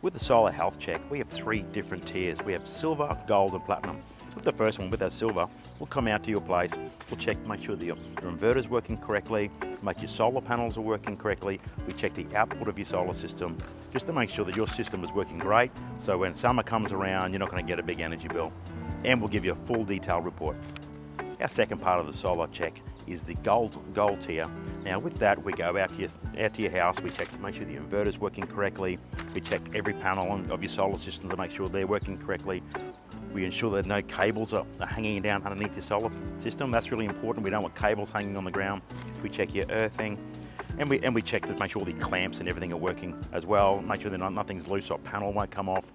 With the solar health check, we have three different tiers. We have silver, gold and platinum. With the first one, with our silver, we'll come out to your place, we'll check, make sure that your inverter's working correctly, make your solar panels are working correctly, we check the output of your solar system, just to make sure that your system is working great, so when summer comes around, you're not going to get a big energy bill. And we'll give you a full detailed report. Our second part of the solar check is the gold tier. Now with that, we go out to your house, we check to make sure the inverter's working correctly, we check every panel of your solar system to make sure they're working correctly. We ensure that no cables are hanging down underneath your solar system. That's really important. We don't want cables hanging on the ground. We check your earthing, and we check to make sure the clamps and everything are working as well. Make sure that nothing's loose, so panel won't come off.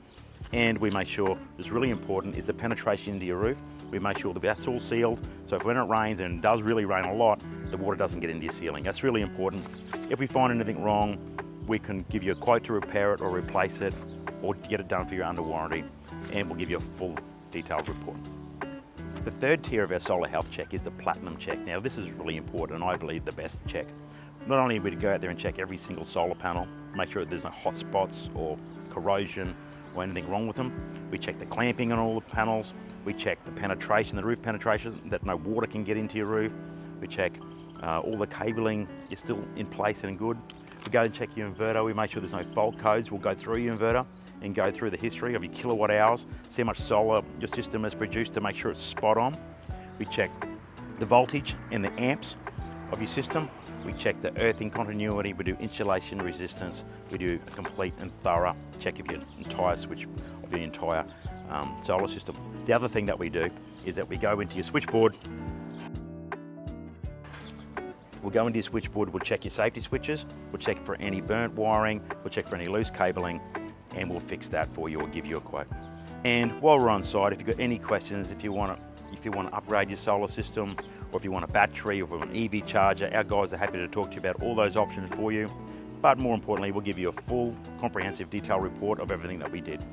And we make sure, it's really important, is the penetration into your roof. We make sure that that's all sealed, so if when it rains, and it does really rain a lot, the water doesn't get into your ceiling. That's really important. If we find anything wrong, we can give you a quote to repair it or replace it, or get it done for you under warranty, and we'll give you a full detailed report. The third tier of our solar health check is the platinum check. Now this is really important, and I believe the best check. Not only do we go out there and check every single solar panel, make sure that there's no hot spots or corrosion or anything wrong with them. We check the clamping on all the panels. We check the penetration, the roof penetration, that no water can get into your roof. We check all the cabling is still in place and good. We go and check your inverter. We make sure there's no fault codes. We'll go through your inverter and go through the history of your kilowatt hours, see how much solar your system has produced to make sure it's spot on. We check the voltage and the amps of your system. We check the earthing continuity, we do insulation resistance, we do a complete and thorough check of your entire solar system. The other thing that we do is that we go into your switchboard. We'll go into your switchboard, we'll check your safety switches, we'll check for any burnt wiring, we'll check for any loose cabling, and we'll fix that for you or give you a quote. And while we're on site, if you've got any questions, if you want to upgrade your solar system, or if you want a battery, or if you want an EV charger, our guys are happy to talk to you about all those options for you. But more importantly, we'll give you a full, comprehensive, detailed report of everything that we did.